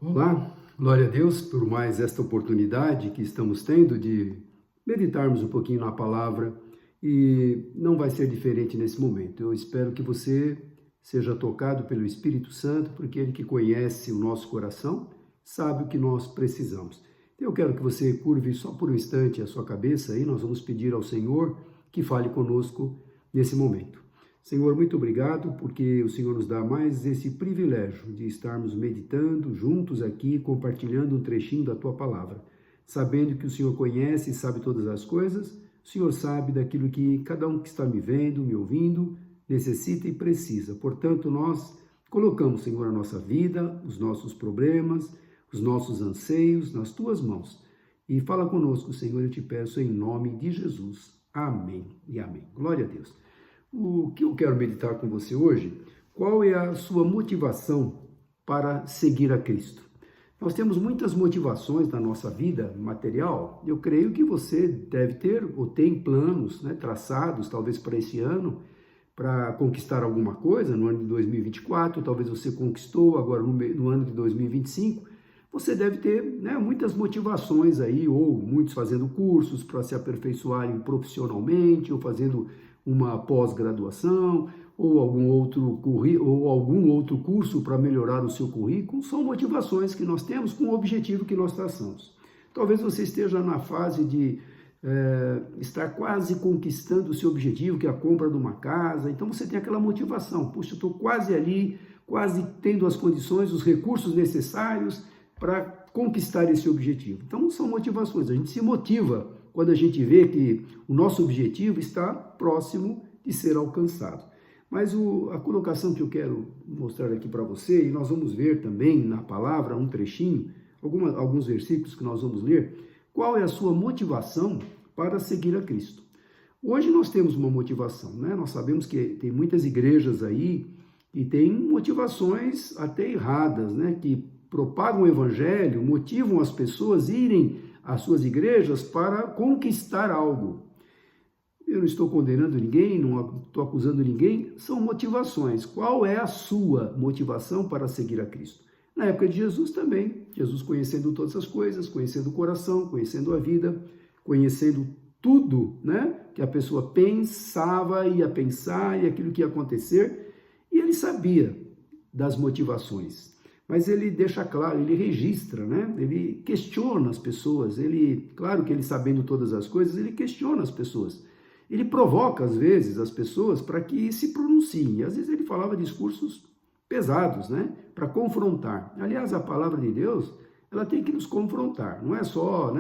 Olá, glória a Deus por mais esta oportunidade que estamos tendo de meditarmos um pouquinho na palavra e não vai ser diferente nesse momento. Eu espero que você seja tocado pelo Espírito Santo, porque ele que conhece o nosso coração sabe o que nós precisamos. Eu quero que você curve só por um instante a sua cabeça e nós vamos pedir ao Senhor que fale conosco nesse momento. Senhor, muito obrigado porque o Senhor nos dá mais esse privilégio de estarmos meditando juntos aqui, compartilhando um trechinho da Tua palavra. Sabendo que o Senhor conhece e sabe todas as coisas, o Senhor sabe daquilo que cada um que está me vendo, me ouvindo, necessita e precisa. Portanto, nós colocamos, Senhor, a nossa vida, os nossos problemas, os nossos anseios nas Tuas mãos. E fala conosco, Senhor, eu te peço em nome de Jesus. Amém e amém. Glória a Deus. O que eu quero meditar com você hoje, qual é a sua motivação para seguir a Cristo? Nós temos muitas motivações na nossa vida material. Eu creio que você deve ter ou tem planos, traçados, talvez para esse ano, para conquistar alguma coisa no ano de 2024, talvez você conquistou agora no ano de 2025. Você deve ter muitas motivações aí, ou muitos fazendo cursos para se aperfeiçoarem profissionalmente, ou fazendo uma pós-graduação, ou algum outro curso para melhorar o seu currículo. São motivações que nós temos com o objetivo que nós traçamos. Talvez você esteja na fase de estar quase conquistando o seu objetivo, que é a compra de uma casa. Então você tem aquela motivação, puxa, eu estou quase ali, quase tendo as condições, os recursos necessários para conquistar esse objetivo. Então são motivações, a gente se motiva quando a gente vê que o nosso objetivo está próximo de ser alcançado. Mas a colocação que eu quero mostrar aqui para você, e nós vamos ver também na palavra um trechinho, alguns versículos que nós vamos ler, qual é a sua motivação para seguir a Cristo. Hoje nós temos uma motivação, Nós sabemos que tem muitas igrejas aí que têm motivações até erradas, Que propagam o evangelho, motivam as pessoas a irem às suas igrejas para conquistar algo. Eu não estou condenando ninguém, não estou acusando ninguém, são motivações. Qual é a sua motivação para seguir a Cristo? Na época de Jesus também, Jesus conhecendo todas as coisas, conhecendo o coração, conhecendo a vida, conhecendo tudo, que a pessoa pensava, ia pensar e aquilo que ia acontecer, e ele sabia das motivações. Mas ele deixa claro, ele registra, Ele questiona as pessoas, claro que ele sabendo todas as coisas, ele questiona as pessoas. Ele provoca, às vezes, as pessoas para que se pronunciem. Às vezes ele falava discursos pesados, para confrontar. Aliás, a palavra de Deus, ela tem que nos confrontar. Não é só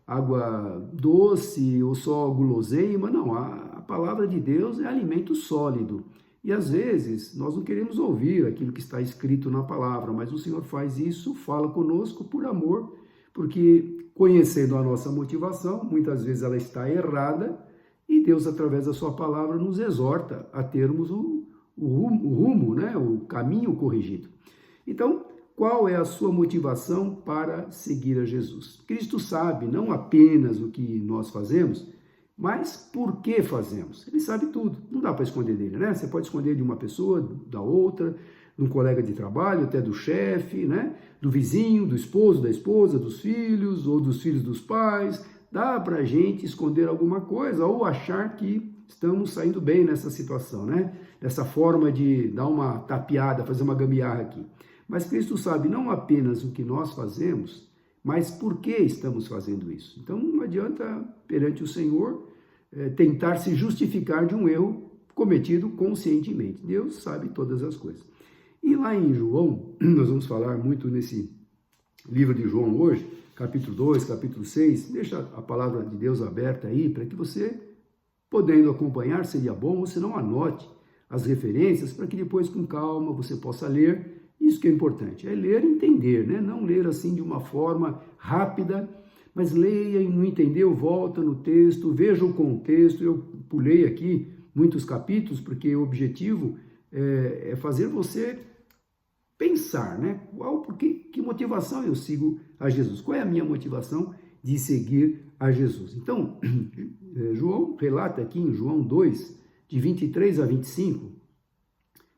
água doce ou só guloseima, não. A palavra de Deus é alimento sólido. E às vezes nós não queremos ouvir aquilo que está escrito na palavra, mas o Senhor faz isso, fala conosco por amor, porque conhecendo a nossa motivação, muitas vezes ela está errada, e Deus, através da sua palavra, nos exorta a termos o rumo, o caminho corrigido. Então, qual é a sua motivação para seguir a Jesus? Cristo sabe não apenas o que nós fazemos, mas por que fazemos? Ele sabe tudo, não dá para esconder dele, Você pode esconder de uma pessoa, da outra, de um colega de trabalho, até do chefe, do vizinho, do esposo, da esposa, dos filhos, ou dos filhos dos pais. Dá para a gente esconder alguma coisa ou achar que estamos saindo bem nessa situação, Dessa forma de dar uma tapeada, fazer uma gambiarra aqui. Mas Cristo sabe não apenas o que nós fazemos, mas por que estamos fazendo isso? Então não adianta, perante o Senhor, tentar se justificar de um erro cometido conscientemente. Deus sabe todas as coisas. E lá em João, nós vamos falar muito nesse livro de João hoje, capítulo 2, capítulo 6, deixa a palavra de Deus aberta aí, para que você, podendo acompanhar, seria bom, ou se não, anote as referências, para que depois, com calma, você possa ler. Isso que é importante, é ler e entender, Não ler assim de uma forma rápida, mas leia e não entendeu, volta no texto, veja o contexto. Eu pulei aqui muitos capítulos, porque o objetivo é fazer você pensar, que motivação eu sigo a Jesus? Qual é a minha motivação de seguir a Jesus? Então, João relata aqui em João 2, de 23 a 25,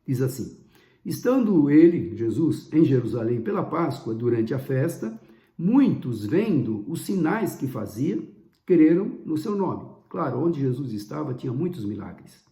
diz assim: Estando ele, Jesus, em Jerusalém pela Páscoa, durante a festa, muitos, vendo os sinais que fazia, creram no seu nome. Claro, onde Jesus estava tinha muitos milagres.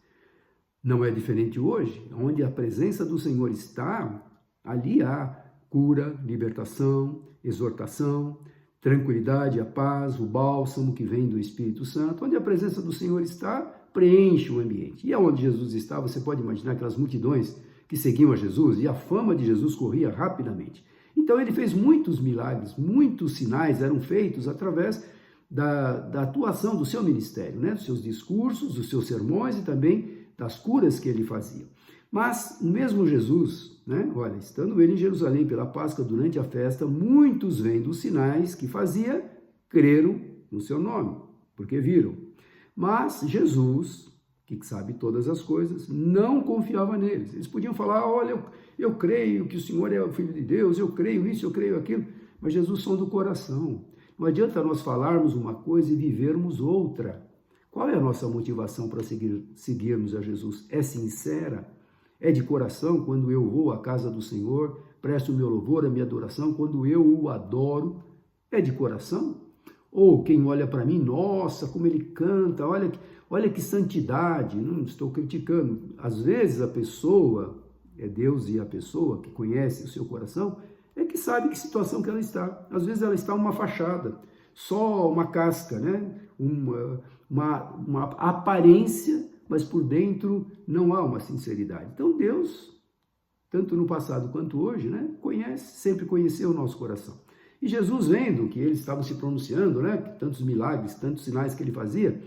Não é diferente hoje, onde a presença do Senhor está, ali há cura, libertação, exortação, tranquilidade, a paz, o bálsamo que vem do Espírito Santo. Onde a presença do Senhor está, preenche o ambiente. E aonde Jesus está, você pode imaginar aquelas multidões que seguiam a Jesus, e a fama de Jesus corria rapidamente. Então ele fez muitos milagres, muitos sinais eram feitos através da atuação do seu ministério, né? Dos seus discursos, dos seus sermões e também das curas que ele fazia. Mas o mesmo Jesus, né? Olha, estando ele em Jerusalém pela Páscoa durante a festa, muitos vendo os sinais que fazia, creram no seu nome, porque viram. Mas Jesus, que sabe todas as coisas, não confiava neles. Eles podiam falar, olha, eu creio que o Senhor é o Filho de Deus, eu creio isso, eu creio aquilo, mas Jesus sonda o coração. Não adianta nós falarmos uma coisa e vivermos outra. Qual é a nossa motivação para seguirmos a Jesus? É sincera? É de coração? Quando eu vou à casa do Senhor, presto o meu louvor, a minha adoração, quando eu o adoro, é de coração? Ou quem olha para mim, nossa, como ele canta, olha que santidade, não estou criticando. Às vezes a pessoa, é Deus e a pessoa que conhece o seu coração, é que sabe que situação que ela está. Às vezes ela está uma fachada, só uma casca, né? Uma aparência, mas por dentro não há uma sinceridade. Então Deus, tanto no passado quanto hoje, né? Sempre conheceu o nosso coração. E Jesus, vendo que eles estavam se pronunciando, né? Tantos milagres, tantos sinais que ele fazia,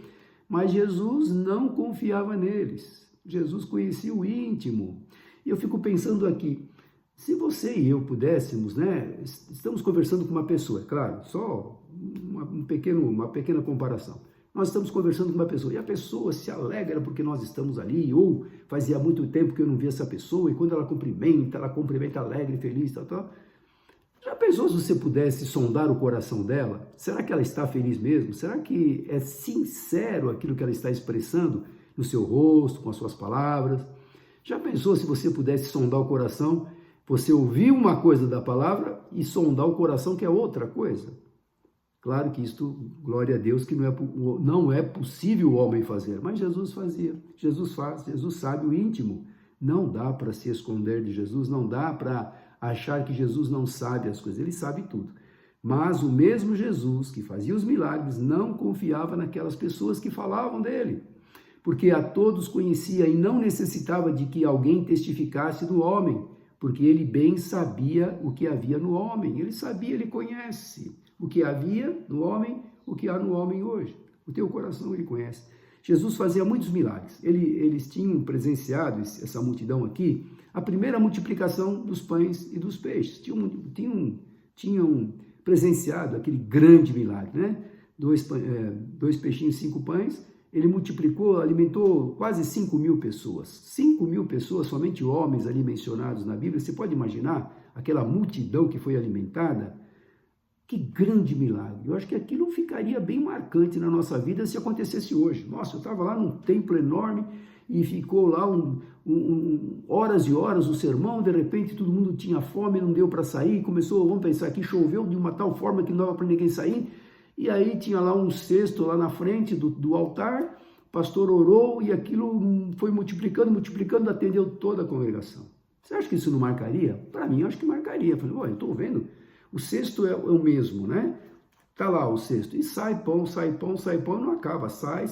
mas Jesus não confiava neles. Jesus conhecia o íntimo. E eu fico pensando aqui, se você e eu pudéssemos, né? Estamos conversando com uma pessoa, é claro, só uma pequena comparação. Nós estamos conversando com uma pessoa e a pessoa se alegra porque nós estamos ali, ou fazia muito tempo que eu não via essa pessoa, e quando ela cumprimenta alegre, feliz, tal. Já pensou se você pudesse sondar o coração dela? Será que ela está feliz mesmo? Será que é sincero aquilo que ela está expressando no seu rosto, com as suas palavras? Já pensou se você pudesse sondar o coração? Você ouvir uma coisa da palavra e sondar o coração que é outra coisa? Claro que isto, glória a Deus, que não é possível o homem fazer, mas Jesus fazia, Jesus faz, Jesus sabe o íntimo. Não dá para se esconder de Jesus, não dá para achar que Jesus não sabe as coisas, ele sabe tudo. Mas o mesmo Jesus que fazia os milagres não confiava naquelas pessoas que falavam dele, porque a todos conhecia e não necessitava de que alguém testificasse do homem, porque ele bem sabia o que havia no homem, ele sabia, ele conhece o que havia no homem, o que há no homem hoje. O teu coração ele conhece. Jesus fazia muitos milagres. Eles tinham presenciado, essa multidão aqui, a primeira multiplicação dos pães e dos peixes. Tinham presenciado aquele grande milagre, né? 2 peixinhos, 5 pães. Ele multiplicou, alimentou quase 5.000 pessoas. 5.000 pessoas, somente homens ali mencionados na Bíblia. Você pode imaginar aquela multidão que foi alimentada? Que grande milagre! Eu acho que aquilo ficaria bem marcante na nossa vida se acontecesse hoje. Nossa, eu estava lá num templo enorme e ficou lá horas e horas o sermão, de repente todo mundo tinha fome, não deu para sair, vamos pensar aqui, choveu de uma tal forma que não dava para ninguém sair, e aí tinha lá um cesto lá na frente do altar, o pastor orou e aquilo foi multiplicando, atendeu toda a congregação. Você acha que isso não marcaria? Para mim, eu acho que marcaria. Eu falei, eu estou vendo, o cesto é o mesmo, né? Está lá o cesto, e sai pão, não acaba, sai,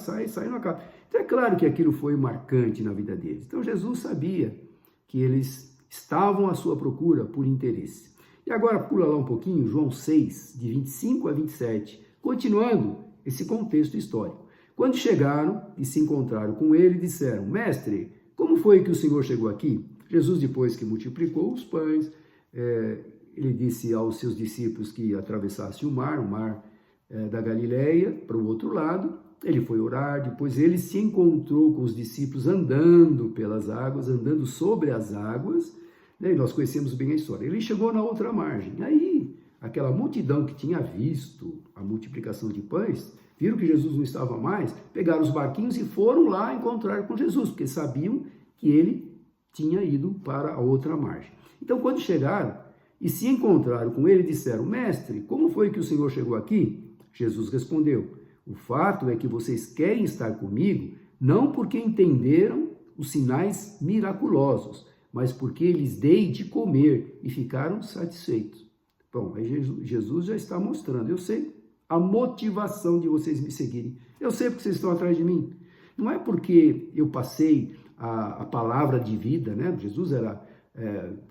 não acaba. Então é claro que aquilo foi marcante na vida deles. Então Jesus sabia que eles estavam à sua procura por interesse. E agora pula lá um pouquinho, João 6, de 25 a 27, continuando esse contexto histórico. Quando chegaram e se encontraram com ele, disseram, mestre, como foi que o Senhor chegou aqui? Jesus, depois que multiplicou os pães, ele disse aos seus discípulos que atravessassem o mar da Galileia, para o outro lado. Ele foi orar, depois ele se encontrou com os discípulos andando pelas águas, andando sobre as águas, né? E nós conhecemos bem a história. Ele chegou na outra margem. Aí, aquela multidão que tinha visto a multiplicação de pães, viram que Jesus não estava mais, pegaram os barquinhos e foram lá encontrar com Jesus, porque sabiam que ele tinha ido para a outra margem. Então, quando chegaram e se encontraram com ele, disseram: Mestre, como foi que o Senhor chegou aqui? Jesus respondeu: o fato é que vocês querem estar comigo, não porque entenderam os sinais miraculosos, mas porque lhes dei de comer e ficaram satisfeitos. Bom, aí Jesus já está mostrando: eu sei a motivação de vocês me seguirem. Eu sei porque vocês estão atrás de mim. Não é porque eu passei a palavra de vida, né? Jesus era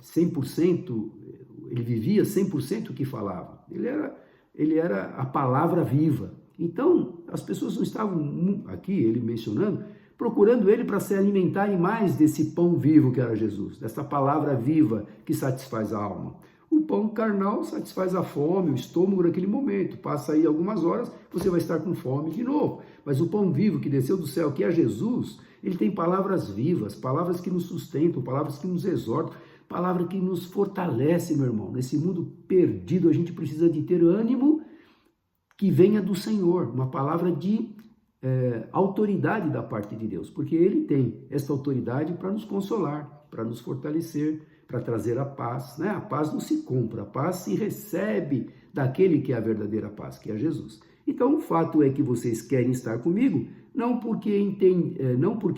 100%, ele vivia 100% o que falava. Ele era a palavra viva. Então, as pessoas não estavam, aqui ele mencionando, procurando ele para se alimentarem mais desse pão vivo que era Jesus, dessa palavra viva que satisfaz a alma. O pão carnal satisfaz a fome, o estômago naquele momento. Passa aí algumas horas, você vai estar com fome de novo. Mas o pão vivo que desceu do céu, que é Jesus, ele tem palavras vivas, palavras que nos sustentam, palavras que nos exortam, palavra que nos fortalece, meu irmão. Nesse mundo perdido, a gente precisa de ter ânimo que venha do Senhor, uma palavra de autoridade da parte de Deus, porque ele tem essa autoridade para nos consolar, para nos fortalecer, para trazer a paz, né? A paz não se compra, a paz se recebe daquele que é a verdadeira paz, que é Jesus. Então, o fato é que vocês querem estar comigo, não porque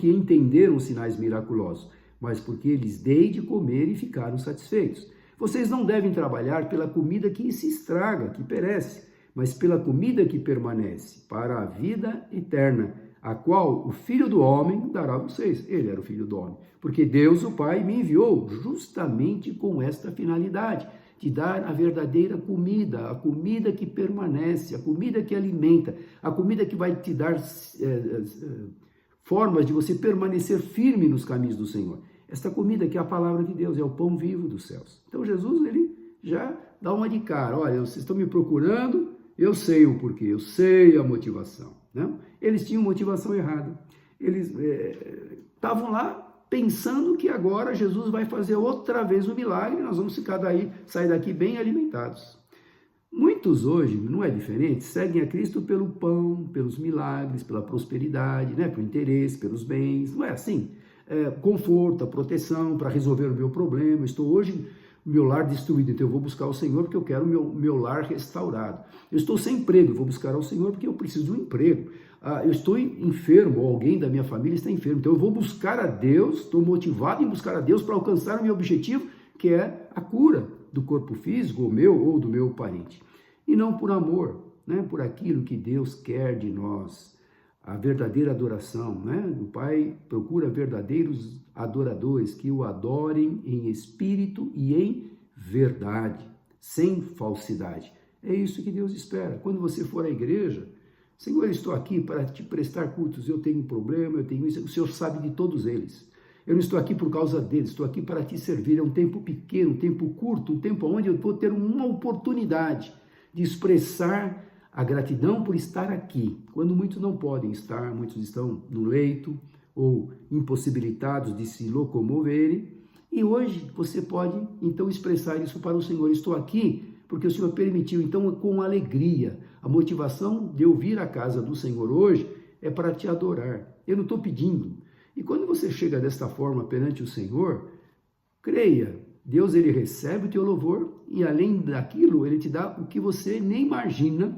entenderam os sinais miraculosos, mas porque lhes dei de comer e ficaram satisfeitos. Vocês não devem trabalhar pela comida que se estraga, que perece, mas pela comida que permanece, para a vida eterna, a qual o Filho do Homem dará a vocês. Ele era o Filho do Homem, porque Deus, o Pai, me enviou justamente com esta finalidade, de dar a verdadeira comida, a comida que permanece, a comida que alimenta, a comida que vai te dar formas de você permanecer firme nos caminhos do Senhor. Esta comida que é a palavra de Deus, é o pão vivo dos céus. Então Jesus, ele já dá uma de cara: olha, vocês estão me procurando, eu sei o porquê, eu sei a motivação. Né? Eles tinham motivação errada. Eles estavam lá pensando que agora Jesus vai fazer outra vez o milagre e nós vamos sair daqui bem alimentados. Muitos hoje, não é diferente, seguem a Cristo pelo pão, pelos milagres, pela prosperidade, né? Pelo interesse, pelos bens, não é assim? Conforto, a proteção para resolver o meu problema. Estou hoje meu lar destruído, então eu vou buscar o Senhor porque eu quero o meu lar restaurado. Eu estou sem emprego, eu vou buscar ao Senhor porque eu preciso de um emprego. Eu estou enfermo, ou alguém da minha família está enfermo, então eu vou buscar a Deus, estou motivado em buscar a Deus para alcançar o meu objetivo, que é a cura do corpo físico, ou meu ou do meu parente. E não por amor, né? Por aquilo que Deus quer de nós. A verdadeira adoração, né? O Pai procura verdadeiros adoradores que o adorem em espírito e em verdade, sem falsidade. É isso que Deus espera. Quando você for à igreja, Senhor, eu estou aqui para te prestar cultos, eu tenho um problema, eu tenho isso, o Senhor sabe de todos eles. Eu não estou aqui por causa deles, estou aqui para te servir. É um tempo pequeno, um tempo curto, um tempo onde eu vou ter uma oportunidade de expressar a gratidão por estar aqui, quando muitos não podem estar, muitos estão no leito ou impossibilitados de se locomoverem. E hoje você pode, então, expressar isso para o Senhor. Estou aqui porque o Senhor permitiu, então, com alegria. A motivação de eu vir à casa do Senhor hoje é para te adorar. Eu não estou pedindo. E quando você chega desta forma perante o Senhor, creia, Deus ele recebe o teu louvor e além daquilo, ele te dá o que você nem imagina.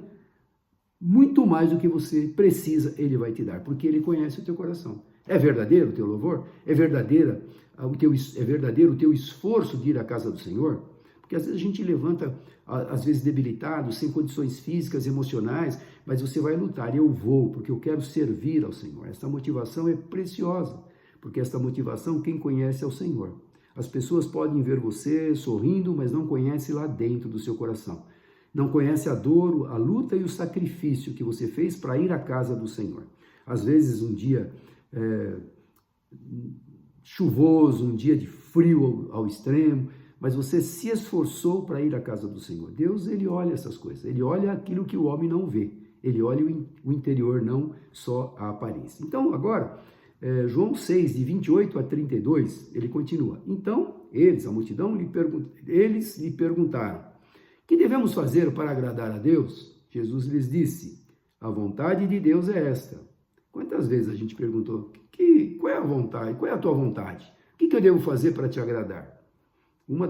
Muito mais do que você precisa, ele vai te dar, porque ele conhece o teu coração. É verdadeiro o teu louvor? É verdadeiro o teu esforço de ir à casa do Senhor? Porque às vezes a gente levanta, às vezes debilitado, sem condições físicas, emocionais, mas você vai lutar. Eu vou, porque eu quero servir ao Senhor. Essa motivação é preciosa, porque essa motivação quem conhece é o Senhor. As pessoas podem ver você sorrindo, mas não conhecem lá dentro do seu coração. Não conhece a dor, a luta e o sacrifício que você fez para ir à casa do Senhor. Às vezes um dia chuvoso, um dia de frio ao extremo, mas você se esforçou para ir à casa do Senhor. Deus, ele olha essas coisas, ele olha aquilo que o homem não vê, ele olha o interior, não só a aparência. Então, agora, João 6, de 28 a 32, ele continua. Então, eles, a multidão, eles lhe perguntaram: que devemos fazer para agradar a Deus? Jesus lhes disse: a vontade de Deus é esta. Quantas vezes a gente perguntou, qual é a vontade? Qual é a tua vontade? O que que eu devo fazer para te agradar? Uma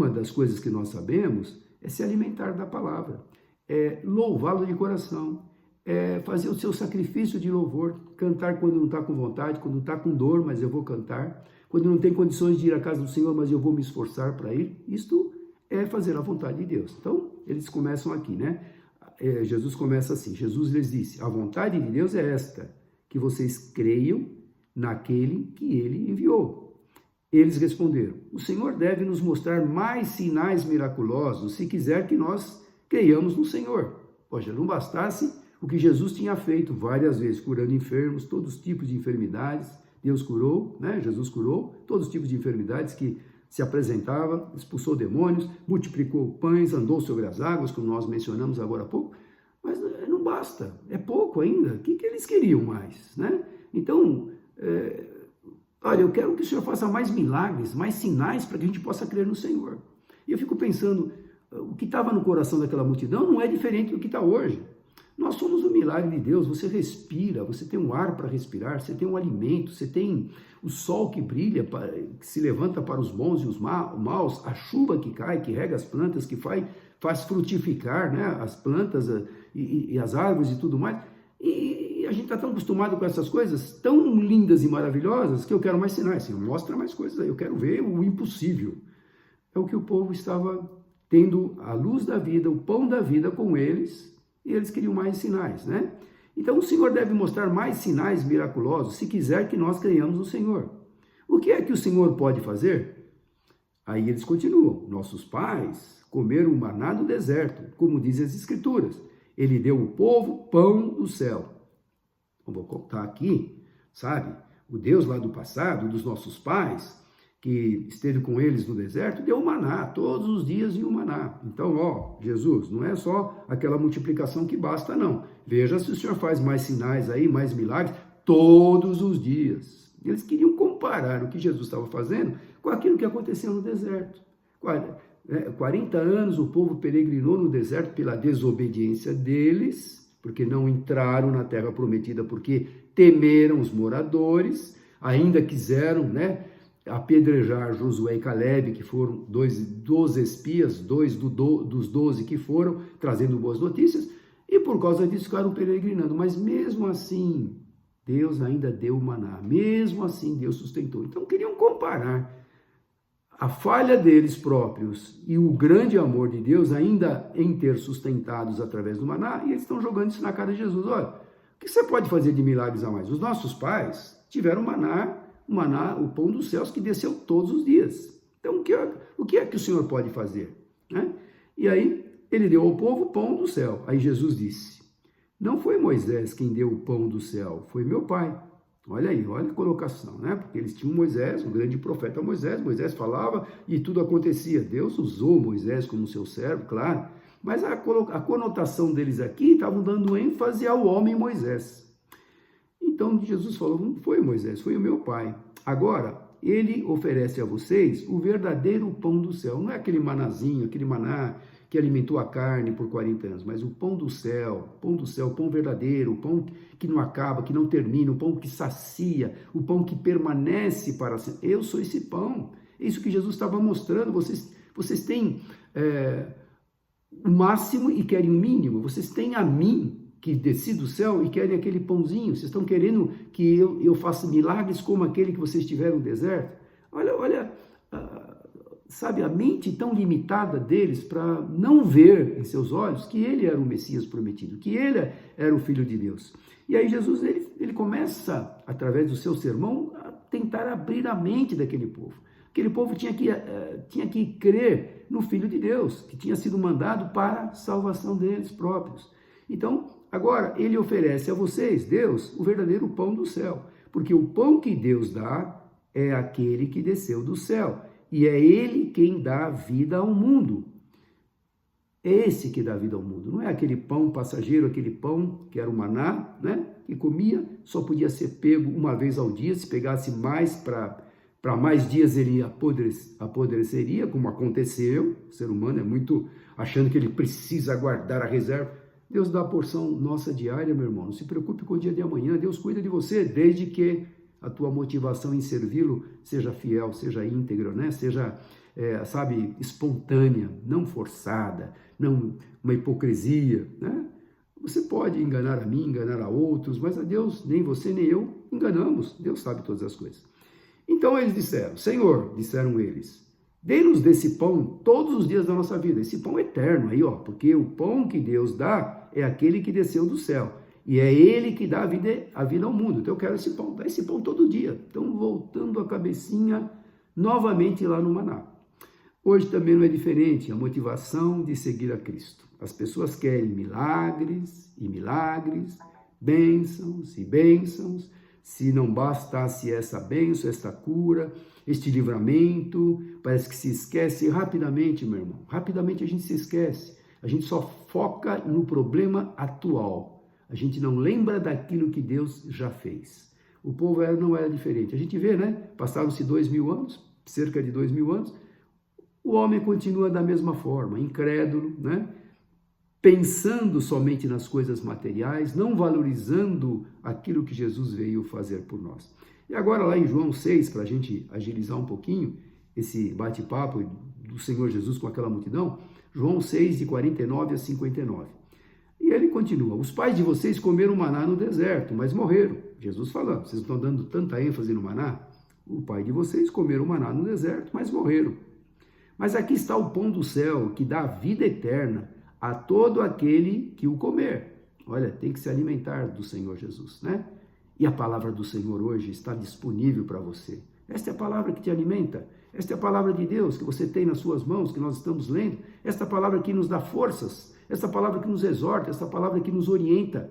das coisas que nós sabemos é se alimentar da palavra, é louvá-lo de coração, é fazer o seu sacrifício de louvor, cantar quando não está com vontade, quando está com dor, mas eu vou cantar, quando não tem condições de ir à casa do Senhor, mas eu vou me esforçar para ir. Isto é fazer a vontade de Deus. Então, eles começam aqui, né? Jesus começa assim, Jesus lhes disse, a vontade de Deus é esta, que vocês creiam naquele que ele enviou. Eles responderam, o Senhor deve nos mostrar mais sinais miraculosos se quiser que nós creiamos no Senhor. Poxa, não bastasse o que Jesus tinha feito várias vezes, curando enfermos, todos os tipos de enfermidades, Deus curou, né? Jesus curou todos os tipos de enfermidades que se apresentava, expulsou demônios, multiplicou pães, andou sobre as águas, como nós mencionamos agora há pouco, mas não basta, é pouco ainda. O que eles queriam mais, né? Então, olha, eu quero que o Senhor faça mais milagres, mais sinais para que a gente possa crer no Senhor. E eu fico pensando, o que estava no coração daquela multidão não é diferente do que está hoje. Nós somos o milagre de Deus, você respira, você tem um ar para respirar, você tem um alimento, você tem o sol que brilha, que se levanta para os bons e os maus, a chuva que cai, que rega as plantas, que faz frutificar, né, as plantas e as árvores e tudo mais. E a gente está tão acostumado com essas coisas tão lindas e maravilhosas que eu quero mais sinais. Senhor, mostra mais coisas aí, eu quero ver o impossível. É o que o povo estava tendo, a luz da vida, o pão da vida com eles, e eles queriam mais sinais, né? Então o Senhor deve mostrar mais sinais miraculosos se quiser que nós creiamos no Senhor. O que é que o Senhor pode fazer? Aí eles continuam. Nossos pais comeram o maná do deserto, como dizem as Escrituras. Ele deu ao povo pão do céu. Eu vou contar aqui, sabe? O Deus lá do passado, dos nossos pais, que esteve com eles no deserto, deu maná, todos os dias vinha o maná. Então, ó, Jesus, não é só aquela multiplicação que basta, não. Veja se o Senhor faz mais sinais aí, mais milagres, todos os dias. Eles queriam comparar o que Jesus estava fazendo com aquilo que aconteceu no deserto. 40 anos o povo peregrinou no deserto pela desobediência deles, porque não entraram na terra prometida, porque temeram os moradores, ainda quiseram, né, apedrejar Josué e Caleb, que foram dois espias, dos 12 que foram, trazendo boas notícias, e por causa disso ficaram peregrinando. Mas mesmo assim, Deus ainda deu o maná, mesmo assim Deus sustentou. Então queriam comparar a falha deles próprios e o grande amor de Deus ainda em ter sustentados através do maná, e eles estão jogando isso na cara de Jesus. Olha, o que você pode fazer de milagres a mais? Os nossos pais tiveram maná, o pão dos céus que desceu todos os dias. Então, o que é que o Senhor pode fazer? Né? E aí, ele deu ao povo o pão do céu. Aí Jesus disse, não foi Moisés quem deu o pão do céu, foi meu pai. Olha aí, olha a colocação, né? Porque eles tinham Moisés, o grande profeta Moisés falava e tudo acontecia. Deus usou Moisés como seu servo, claro, mas a conotação deles aqui estavam dando ênfase ao homem Moisés. Então Jesus falou, não foi Moisés, foi o meu pai. Agora, ele oferece a vocês o verdadeiro pão do céu. Não é aquele manazinho, aquele maná que alimentou a carne por 40 anos, mas o pão do céu, o pão verdadeiro, o pão que não acaba, que não termina, o pão que sacia, o pão que permanece para sempre. Eu sou esse pão. É isso que Jesus estava mostrando. Vocês têm o máximo e querem o mínimo. Vocês têm a mim, que desci do céu, e querem aquele pãozinho. Vocês estão querendo que eu faça milagres como aquele que vocês tiveram no deserto? Olha, sabe, a mente tão limitada deles para não ver em seus olhos que ele era o Messias prometido, que ele era o Filho de Deus. E aí Jesus, ele começa, através do seu sermão, a tentar abrir a mente daquele povo. Aquele povo tinha que crer no Filho de Deus, que tinha sido mandado para a salvação deles próprios. Então, agora, ele oferece a vocês, Deus, o verdadeiro pão do céu, porque o pão que Deus dá é aquele que desceu do céu, e é ele quem dá vida ao mundo. É esse que dá vida ao mundo, não é aquele pão passageiro, aquele pão que era o maná, né, que comia, só podia ser pego uma vez ao dia, se pegasse mais para mais dias ele apodreceria, como aconteceu. O ser humano é muito achando que ele precisa guardar a reserva. Deus dá a porção nossa diária, meu irmão. Não se preocupe com o dia de amanhã. Deus cuida de você, desde que a tua motivação em servi-lo seja fiel, seja íntegra, né? Seja, espontânea, não forçada, não uma hipocrisia, né? Você pode enganar a mim, enganar a outros, mas a Deus, nem você nem eu enganamos. Deus sabe todas as coisas. Então eles disseram, Senhor, disseram eles, dê-nos desse pão todos os dias da nossa vida. Esse pão eterno aí, ó, porque o pão que Deus dá é aquele que desceu do céu. E é ele que dá a vida ao mundo. Então eu quero esse pão, dá esse pão todo dia. Então voltando a cabecinha novamente lá no maná. Hoje também não é diferente, a motivação de seguir a Cristo. As pessoas querem milagres e milagres, bênçãos e bênçãos. Se não bastasse essa bênção, esta cura, este livramento, parece que se esquece rapidamente, meu irmão. Rapidamente a gente se esquece. A gente só foca no problema atual. A gente não lembra daquilo que Deus já fez. O povo não era diferente. A gente vê, né? Passaram-se 2000 anos, cerca de 2000 anos, o homem continua da mesma forma, incrédulo, né? Pensando somente nas coisas materiais, não valorizando aquilo que Jesus veio fazer por nós. E agora lá em João 6, para a gente agilizar um pouquinho esse bate-papo do Senhor Jesus com aquela multidão, João 6, de 49 a 59. E ele continua, os pais de vocês comeram maná no deserto, mas morreram. Jesus falando, vocês estão dando tanta ênfase no maná? O pai de vocês comeram maná no deserto, mas morreram. Mas aqui está o pão do céu, que dá vida eterna a todo aquele que o comer. Olha, tem que se alimentar do Senhor Jesus, né? E a palavra do Senhor hoje está disponível para você. Esta é a palavra que te alimenta. Esta é a palavra de Deus que você tem nas suas mãos, que nós estamos lendo. Esta é a palavra que nos dá forças. Esta palavra que nos exorta. Esta palavra que nos orienta.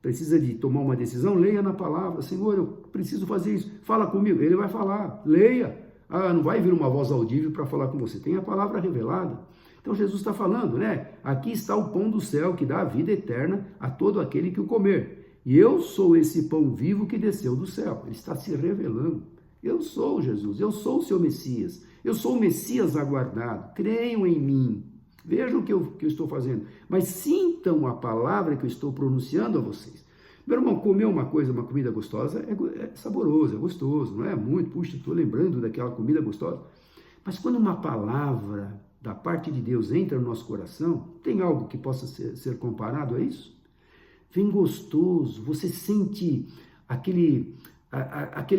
Precisa de tomar uma decisão? Leia na palavra. Senhor, eu preciso fazer isso. Fala comigo. Ele vai falar. Leia. Não vai vir uma voz audível para falar com você. Tem a palavra revelada. Então Jesus está falando, né? Aqui está o pão do céu que dá a vida eterna a todo aquele que o comer. E eu sou esse pão vivo que desceu do céu. Ele está se revelando. Eu sou Jesus, eu sou o seu Messias. Eu sou o Messias aguardado. Creiam em mim. Vejam o que eu estou fazendo. Mas sintam a palavra que eu estou pronunciando a vocês. Meu irmão, comer uma comida gostosa é saboroso, é gostoso, não é muito? Puxa, estou lembrando daquela comida gostosa. Mas quando uma palavra da parte de Deus entra no nosso coração, tem algo que possa ser comparado a isso? Vem gostoso, você sente aquele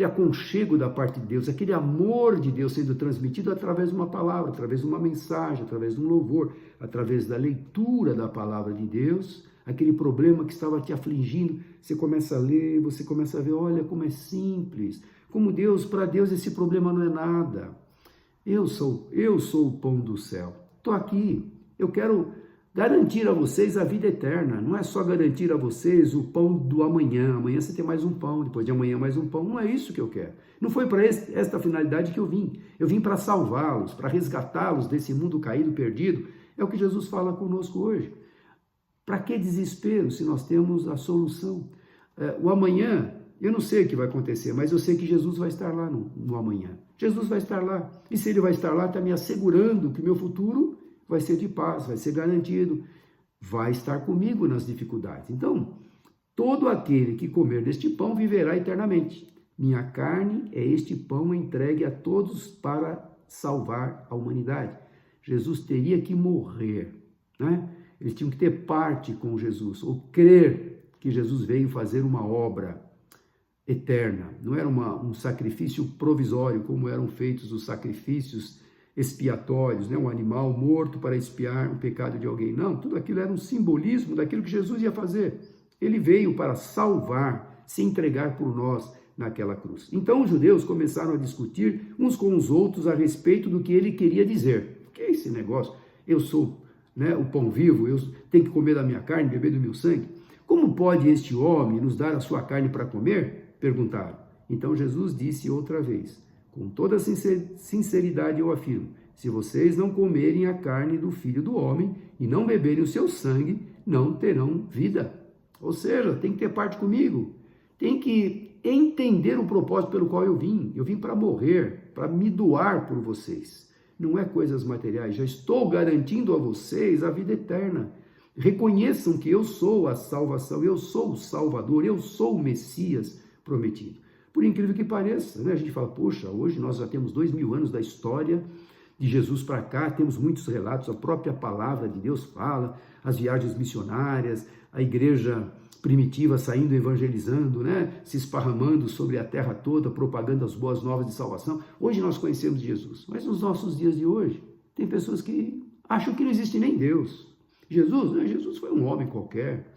aconchego da parte de Deus, aquele amor de Deus sendo transmitido através de uma palavra, através de uma mensagem, através de um louvor, através da leitura da palavra de Deus. Aquele problema que estava te afligindo, você começa a ler, você começa a ver, olha como é simples, como para Deus esse problema não é nada. Eu sou o pão do céu, estou aqui, eu quero garantir a vocês a vida eterna, não é só garantir a vocês o pão do amanhã você tem mais um pão, depois de amanhã mais um pão, não é isso que eu quero. Não foi para esta finalidade que eu vim para salvá-los, para resgatá-los desse mundo caído, perdido, é o que Jesus fala conosco hoje. Para que desespero se nós temos a solução? O amanhã, eu não sei o que vai acontecer, mas eu sei que Jesus vai estar lá no amanhã. Jesus vai estar lá. E se ele vai estar lá, está me assegurando que o meu futuro vai ser de paz, vai ser garantido. Vai estar comigo nas dificuldades. Então, todo aquele que comer deste pão viverá eternamente. Minha carne é este pão entregue a todos para salvar a humanidade. Jesus teria que morrer, né? Eles tinham que ter parte com Jesus, ou crer que Jesus veio fazer uma obra eterna. Não era um sacrifício provisório, como eram feitos os sacrifícios expiatórios, né? Um animal morto para expiar o pecado de alguém. Não, tudo aquilo era um simbolismo daquilo que Jesus ia fazer. Ele veio para salvar, se entregar por nós naquela cruz. Então os judeus começaram a discutir uns com os outros a respeito do que ele queria dizer. O que é esse negócio? Eu sou o pão vivo, eu tenho que comer da minha carne, beber do meu sangue. Como pode este homem nos dar a sua carne para comer? Perguntaram. Então Jesus disse outra vez, com toda sinceridade eu afirmo, se vocês não comerem a carne do Filho do Homem e não beberem o seu sangue, não terão vida. Ou seja, tem que ter parte comigo, tem que entender o propósito pelo qual eu vim. Eu vim para morrer, para me doar por vocês. Não é coisas materiais, já estou garantindo a vocês a vida eterna. Reconheçam que eu sou a salvação, eu sou o Salvador, eu sou o Messias prometido. por incrível que pareça, né? A gente fala, poxa, hoje nós já temos 2000 anos da história de Jesus para cá, temos muitos relatos, a própria palavra de Deus fala, as viagens missionárias, a igreja primitiva saindo evangelizando, né? Se esparramando sobre a terra toda, propagando as boas novas de salvação. Hoje nós conhecemos Jesus, mas nos nossos dias de hoje, tem pessoas que acham que não existe nem Deus. Jesus, né? Jesus foi um homem qualquer.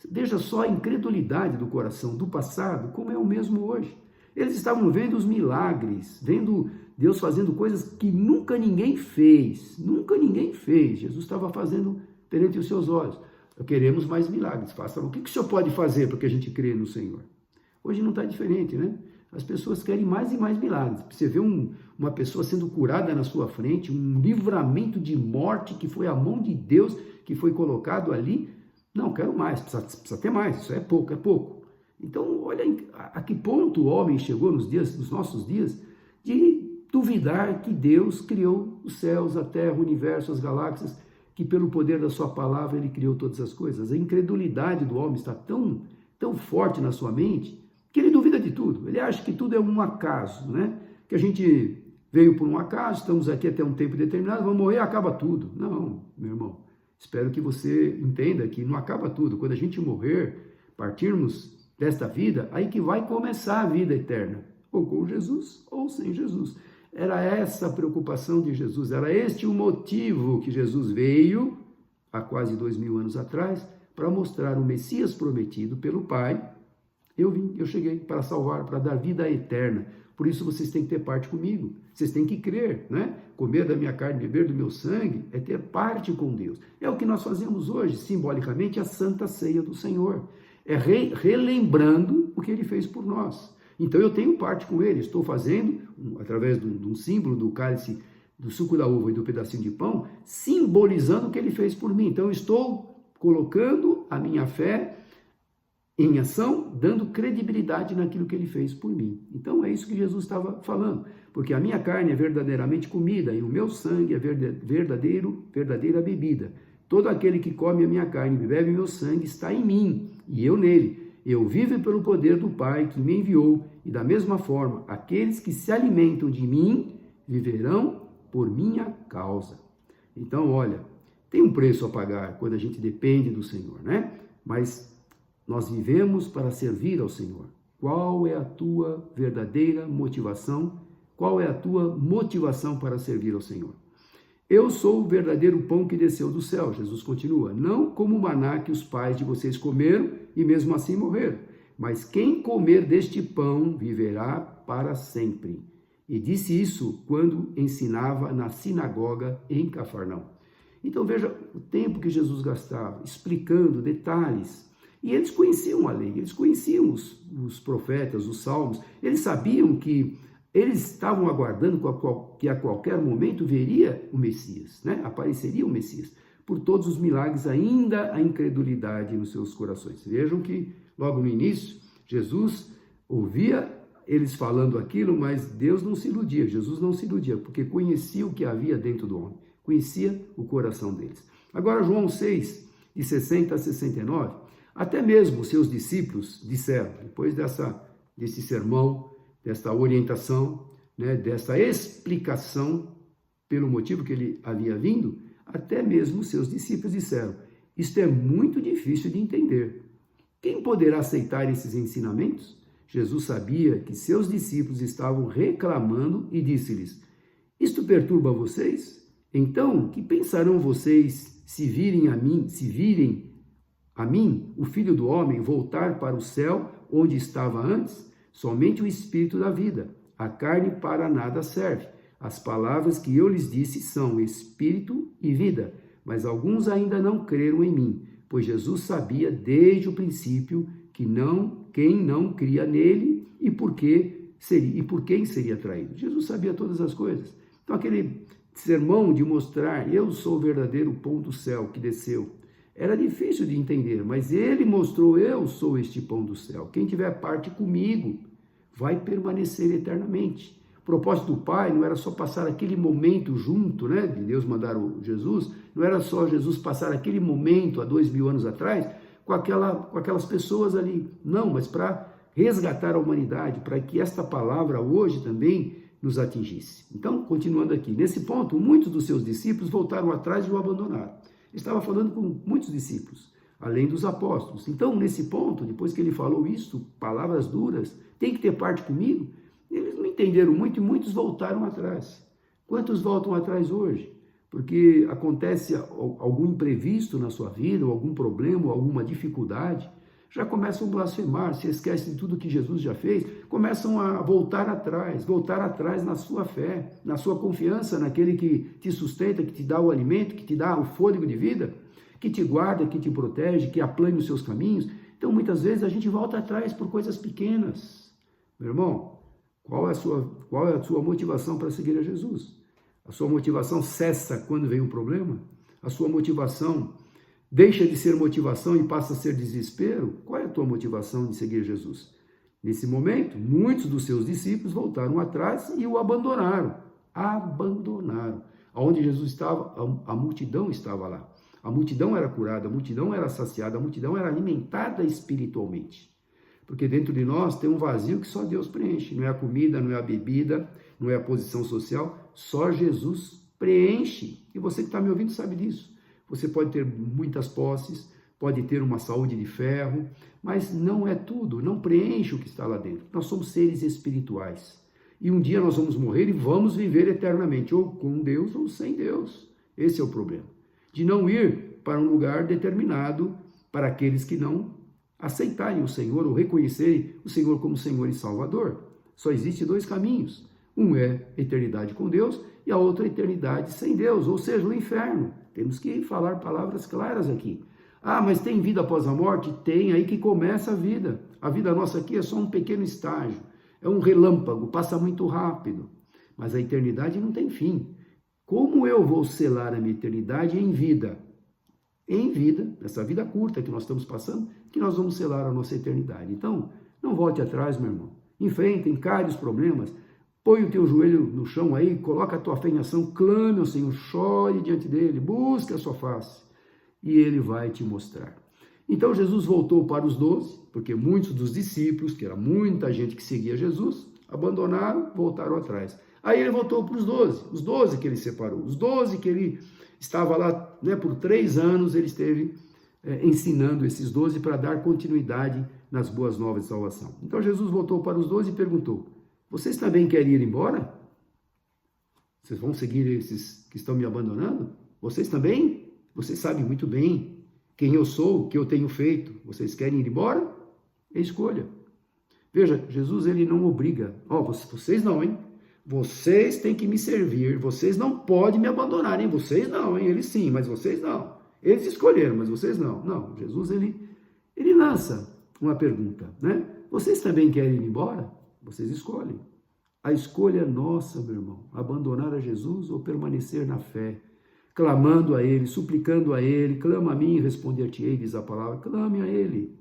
Veja só a incredulidade do coração do passado, como é o mesmo hoje. Eles estavam vendo os milagres, vendo Deus fazendo coisas que nunca ninguém fez. Nunca ninguém fez. Jesus estava fazendo perante os seus olhos. Queremos mais milagres. Faça. O que o Senhor pode fazer para que a gente crê no Senhor? Hoje não está diferente, né? As pessoas querem mais e mais milagres. Você vê uma pessoa sendo curada na sua frente, um livramento de morte que foi a mão de Deus que foi colocado ali. Não, quero mais, precisa ter mais, isso é pouco, é pouco. Então, olha a que ponto o homem chegou nos nossos dias, de duvidar que Deus criou os céus, a terra, o universo, as galáxias, que pelo poder da sua palavra ele criou todas as coisas. A incredulidade do homem está tão forte na sua mente, que ele duvida de tudo. Ele acha que tudo é um acaso, né? Que a gente veio por um acaso, estamos aqui até um tempo determinado, vamos morrer, acaba tudo. Não, meu irmão. Espero que você entenda que não acaba tudo. Quando a gente morrer, partirmos desta vida, aí que vai começar a vida eterna. Ou com Jesus, ou sem Jesus. Era essa a preocupação de Jesus. Era este o motivo que Jesus veio, há quase 2000 anos atrás, para mostrar o Messias prometido pelo Pai. Eu cheguei para salvar, para dar vida eterna. Por isso vocês têm que ter parte comigo. Vocês têm que crer, né? Comer da minha carne, beber do meu sangue, é ter parte com Deus. É o que nós fazemos hoje, simbolicamente, a Santa Ceia do Senhor. É relembrando o que Ele fez por nós. Então eu tenho parte com Ele. Estou fazendo, através de um símbolo do cálice, do suco da uva e do pedacinho de pão, simbolizando o que Ele fez por mim. Então eu estou colocando a minha fé em ação, dando credibilidade naquilo que ele fez por mim. Então é isso que Jesus estava falando, porque a minha carne é verdadeiramente comida e o meu sangue é verdadeira bebida. Todo aquele que come a minha carne e bebe meu sangue está em mim e eu nele. Eu vivo pelo poder do Pai que me enviou e da mesma forma, aqueles que se alimentam de mim viverão por minha causa. Então, olha, tem um preço a pagar quando a gente depende do Senhor, né? Mas nós vivemos para servir ao Senhor. Qual é a tua verdadeira motivação? Qual é a tua motivação para servir ao Senhor? Eu sou o verdadeiro pão que desceu do céu, Jesus continua. Não como o maná que os pais de vocês comeram e mesmo assim morreram. Mas quem comer deste pão viverá para sempre. E disse isso quando ensinava na sinagoga em Cafarnaum. Então veja o tempo que Jesus gastava explicando detalhes. E eles conheciam a lei, eles conheciam os profetas, os salmos, eles sabiam que eles estavam aguardando que a qualquer momento veria o Messias, né? Apareceria o Messias. Por todos os milagres, ainda a incredulidade nos seus corações. Vejam que logo no início, Jesus ouvia eles falando aquilo, mas Deus não se iludia, Jesus não se iludia, porque conhecia o que havia dentro do homem, conhecia o coração deles. Agora, João 6, de 60 a 69, até mesmo os seus discípulos disseram, depois desse sermão, desta orientação, né, desta explicação pelo motivo que ele havia vindo, até mesmo os seus discípulos disseram, isto é muito difícil de entender. Quem poderá aceitar esses ensinamentos? Jesus sabia que seus discípulos estavam reclamando e disse-lhes, isto perturba vocês? Então, que pensarão vocês se virem a mim, o Filho do Homem, voltar para o céu onde estava antes? Somente o Espírito da vida. A carne para nada serve. As palavras que eu lhes disse são Espírito e vida. Mas alguns ainda não creram em mim, pois Jesus sabia desde o princípio que quem não cria nele e por quem seria traído. Jesus sabia todas as coisas. Então aquele sermão de mostrar, eu sou o verdadeiro pão do céu que desceu, era difícil de entender, mas ele mostrou, eu sou este pão do céu. Quem tiver parte comigo vai permanecer eternamente. O propósito do Pai não era só passar aquele momento junto, né, de Deus mandar o Jesus, não era só Jesus passar aquele momento há 2000 anos atrás com aquelas pessoas ali, não, mas para resgatar a humanidade, para que esta palavra hoje também nos atingisse. Então, continuando aqui, nesse ponto, muitos dos seus discípulos voltaram atrás e o abandonaram. Estava falando com muitos discípulos, além dos apóstolos. Então, nesse ponto, depois que ele falou isso, palavras duras, tem que ter parte comigo, eles não entenderam muito e muitos voltaram atrás. Quantos voltam atrás hoje? Porque acontece algum imprevisto na sua vida, ou algum problema, ou alguma dificuldade, já começam a blasfemar, se esquecem de tudo que Jesus já fez, começam a voltar atrás na sua fé, na sua confiança naquele que te sustenta, que te dá o alimento, que te dá o fôlego de vida, que te guarda, que te protege, que aplane os seus caminhos. Então, muitas vezes, a gente volta atrás por coisas pequenas. Meu irmão, qual é a sua motivação para seguir a Jesus? A sua motivação cessa quando vem um problema? A sua motivação deixa de ser motivação e passa a ser desespero? Qual é a tua motivação de seguir Jesus? Nesse momento, muitos dos seus discípulos voltaram atrás e o abandonaram. Abandonaram. Onde Jesus estava, a multidão estava lá. A multidão era curada, a multidão era saciada, a multidão era alimentada espiritualmente. Porque dentro de nós tem um vazio que só Deus preenche. Não é a comida, não é a bebida, não é a posição social, só Jesus preenche. E você que está me ouvindo sabe disso. Você pode ter muitas posses, pode ter uma saúde de ferro, mas não é tudo, não preenche o que está lá dentro. Nós somos seres espirituais. E um dia nós vamos morrer e vamos viver eternamente, ou com Deus ou sem Deus. Esse é o problema. De não ir para um lugar determinado para aqueles que não aceitarem o Senhor ou reconhecerem o Senhor como Senhor e Salvador. Só existe dois caminhos. Um é a eternidade com Deus e a outra é a eternidade sem Deus, ou seja, o inferno. Temos que falar palavras claras aqui. Ah, mas tem vida após a morte? Tem, aí que começa a vida. A vida nossa aqui é só um pequeno estágio, é um relâmpago, passa muito rápido. Mas a eternidade não tem fim. Como eu vou selar a minha eternidade em vida? Em vida, nessa vida curta que nós estamos passando, que nós vamos selar a nossa eternidade. Então, não volte atrás, meu irmão. Enfrenta, encare os problemas. Põe o teu joelho no chão aí, coloca a tua fé em ação, clame ao Senhor, chore diante dele, busque a sua face e ele vai te mostrar. Então Jesus voltou para os 12, porque muitos dos discípulos, que era muita gente que seguia Jesus, abandonaram, voltaram atrás. Aí ele voltou para os 12 que ele separou, os 12 que ele estava lá, né, por 3 anos, ele esteve ensinando esses 12 para dar continuidade nas boas novas de salvação. Então Jesus voltou para os 12 e perguntou: vocês também querem ir embora? Vocês vão seguir esses que estão me abandonando? Vocês também? Vocês sabem muito bem quem eu sou, o que eu tenho feito. Vocês querem ir embora? É escolha. Veja, Jesus ele não obriga. Vocês não, hein? Vocês têm que me servir. Vocês não podem me abandonar, hein? Vocês não, hein? Eles sim, mas vocês não. Eles escolheram, mas vocês não. Não, Jesus ele lança uma pergunta, né? Vocês também querem ir embora? Vocês escolhem. A escolha é nossa, meu irmão. Abandonar a Jesus ou permanecer na fé. Clamando a Ele, suplicando a Ele. Clama a mim e responder-te-ei, diz a palavra. Clame a Ele.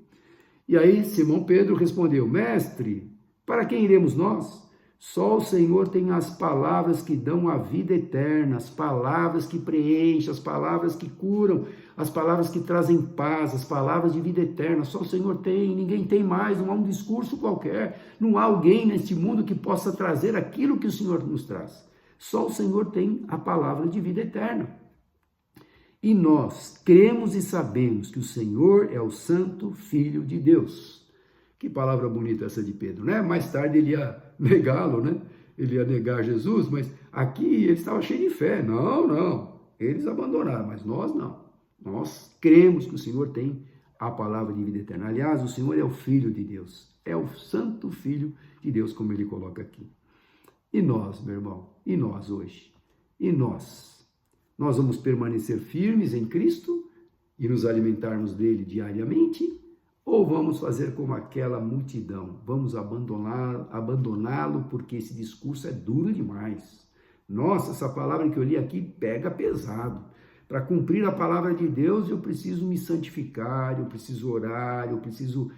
E aí Simão Pedro respondeu: Mestre, para quem iremos nós? Só o Senhor tem as palavras que dão a vida eterna, as palavras que preenchem, as palavras que curam, as palavras que trazem paz, as palavras de vida eterna. Só o Senhor tem, ninguém tem mais, não há um discurso qualquer, não há alguém neste mundo que possa trazer aquilo que o Senhor nos traz. Só o Senhor tem a palavra de vida eterna. E nós cremos e sabemos que o Senhor é o Santo Filho de Deus. Que palavra bonita essa de Pedro, né? Mais tarde ele ia negá-lo, né? Ele ia negar Jesus, mas aqui ele estava cheio de fé. Não. Eles abandonaram, mas nós não. Nós cremos que o Senhor tem a palavra de vida eterna. Aliás, o Senhor é o Filho de Deus. É o Santo Filho de Deus, como ele coloca aqui. E nós, meu irmão? E nós hoje? E nós? Nós vamos permanecer firmes em Cristo e nos alimentarmos dele diariamente? Ou vamos fazer como aquela multidão? Vamos abandoná-lo porque esse discurso é duro demais. Nossa, essa palavra que eu li aqui pega pesado. Para cumprir a palavra de Deus, eu preciso me santificar, eu preciso orar, eu preciso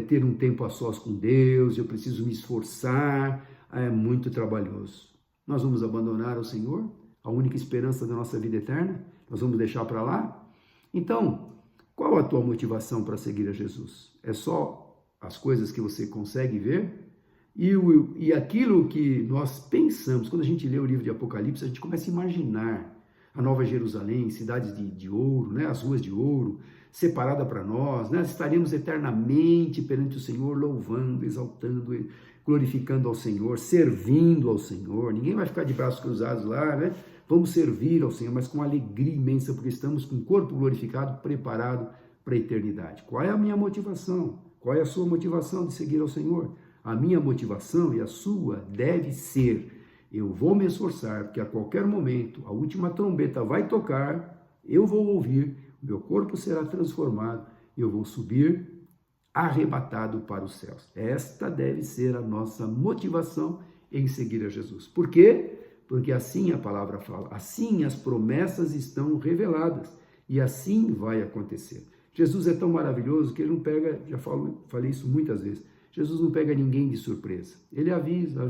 ter um tempo a sós com Deus, eu preciso me esforçar. É muito trabalhoso. Nós vamos abandonar o Senhor, a única esperança da nossa vida eterna? Nós vamos deixar para lá? Então, qual a tua motivação para seguir a Jesus? É só as coisas que você consegue ver, e aquilo que nós pensamos, quando a gente lê o livro de Apocalipse, a gente começa a imaginar a Nova Jerusalém, cidades de ouro, né? As ruas de ouro, separada para nós, né? Estaremos eternamente perante o Senhor, louvando, exaltando, glorificando ao Senhor, servindo ao Senhor. Ninguém vai ficar de braços cruzados lá, né? Vamos servir ao Senhor, mas com alegria imensa, porque estamos com o corpo glorificado, preparado para a eternidade. Qual é a minha motivação? Qual é a sua motivação de seguir ao Senhor? A minha motivação e a sua deve ser: eu vou me esforçar, porque a qualquer momento a última trombeta vai tocar, eu vou ouvir, meu corpo será transformado e eu vou subir arrebatado para os céus. Esta deve ser a nossa motivação em seguir a Jesus. Por quê? Porque assim a palavra fala, assim as promessas estão reveladas e assim vai acontecer. Jesus é tão maravilhoso que ele não pega, já falei isso muitas vezes, Jesus não pega ninguém de surpresa. Ele avisa.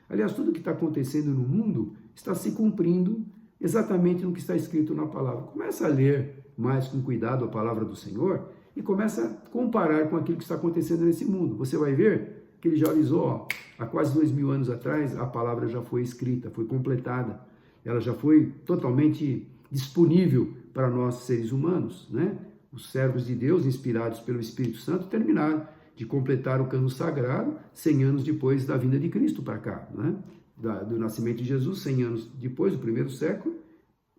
Aliás, tudo que está acontecendo no mundo está se cumprindo exatamente no que está escrito na palavra. Começa a ler mais com cuidado a palavra do Senhor e começa a comparar com aquilo que está acontecendo nesse mundo. Você vai ver que ele já avisou, há quase 2000 anos atrás, a palavra já foi escrita, foi completada. Ela já foi totalmente disponível para nós seres humanos, né? Os servos de Deus, inspirados pelo Espírito Santo, terminaram de completar o cano sagrado 100 anos depois da vinda de Cristo para cá, né? Do nascimento de Jesus, 100 anos depois, do primeiro século,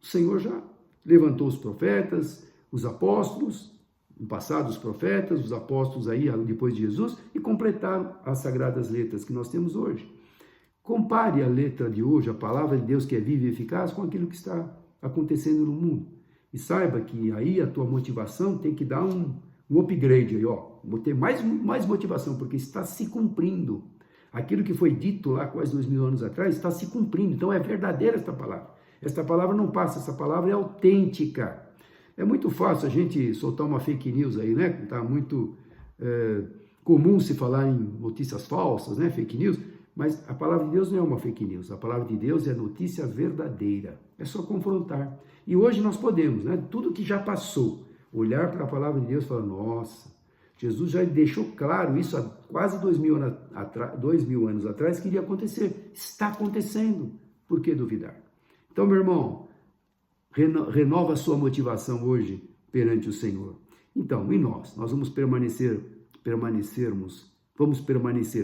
o Senhor já levantou os profetas, os apóstolos, no passado os profetas, os apóstolos aí depois de Jesus, e completaram as sagradas letras que nós temos hoje. Compare a letra de hoje, a palavra de Deus que é viva e eficaz, com aquilo que está acontecendo no mundo. E saiba que aí a tua motivação tem que dar um upgrade aí, ó. Vou ter mais motivação, porque está se cumprindo. Aquilo que foi dito lá quase 2000 anos atrás está se cumprindo. Então é verdadeira esta palavra. Esta palavra não passa, essa palavra é autêntica. É muito fácil a gente soltar uma fake news aí, né? Está muito comum se falar em notícias falsas, né? Fake news. Mas a palavra de Deus não é uma fake news. A palavra de Deus é notícia verdadeira. É só confrontar. E hoje nós podemos, né? Tudo que já passou, olhar para a palavra de Deus e falar, nossa, Jesus já deixou claro isso há quase 2000 anos atrás que iria acontecer. Está acontecendo. Por que duvidar? Então, meu irmão, renova a sua motivação hoje perante o Senhor. Então, e nós vamos permanecer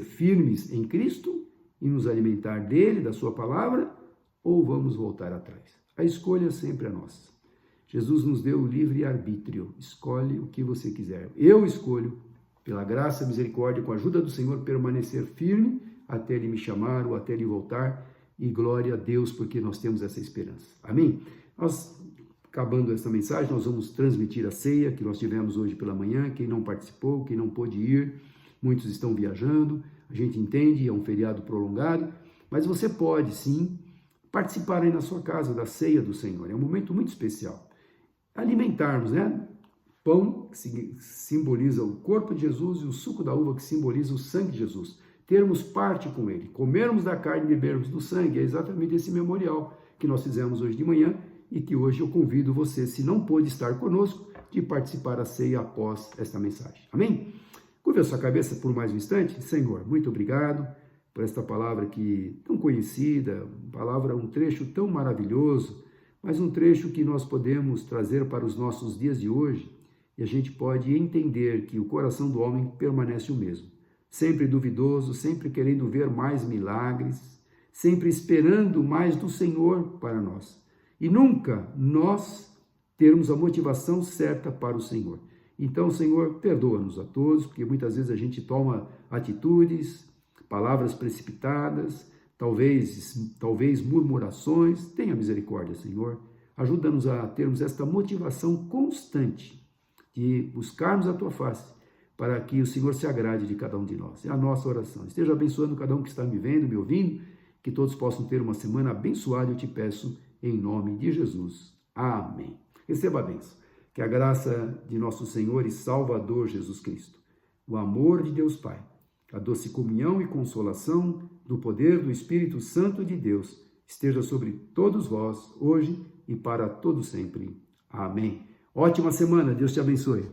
firmes em Cristo e nos alimentar dele, da sua palavra, ou vamos voltar atrás? A escolha sempre é nossa. Jesus nos deu o livre arbítrio. Escolhe o que você quiser. Eu escolho, pela graça e misericórdia, com a ajuda do Senhor, permanecer firme até Ele me chamar ou até Ele voltar. E glória a Deus, porque nós temos essa esperança. Amém? Nós, acabando essa mensagem, nós vamos transmitir a ceia que nós tivemos hoje pela manhã. Quem não participou, quem não pôde ir, muitos estão viajando. A gente entende, é um feriado prolongado. Mas você pode, sim, participar aí na sua casa da ceia do Senhor. É um momento muito especial. Alimentarmos, né? Pão, que simboliza o corpo de Jesus, e o suco da uva, que simboliza o sangue de Jesus. Termos parte com ele, comermos da carne e bebermos do sangue, é exatamente esse memorial que nós fizemos hoje de manhã e que hoje eu convido você, se não pôde estar conosco, de participar da ceia após esta mensagem. Amém? Curva a sua cabeça por mais um instante. Senhor, muito obrigado por esta palavra que tão conhecida, um trecho tão maravilhoso, mas um trecho que nós podemos trazer para os nossos dias de hoje e a gente pode entender que o coração do homem permanece o mesmo. Sempre duvidoso, sempre querendo ver mais milagres, sempre esperando mais do Senhor para nós. E nunca nós termos a motivação certa para o Senhor. Então, Senhor, perdoa-nos a todos, porque muitas vezes a gente toma atitudes, palavras precipitadas, talvez murmurações. Tenha misericórdia, Senhor. Ajuda-nos a termos esta motivação constante de buscarmos a Tua face, para que o Senhor se agrade de cada um de nós. É a nossa oração. Esteja abençoando cada um que está me vendo, me ouvindo, que todos possam ter uma semana abençoada, eu te peço, em nome de Jesus. Amém. Receba a bênção. Que a graça de nosso Senhor e Salvador Jesus Cristo, o amor de Deus Pai, a doce comunhão e consolação do poder do Espírito Santo de Deus esteja sobre todos vós, hoje e para todo sempre. Amém. Ótima semana. Deus te abençoe.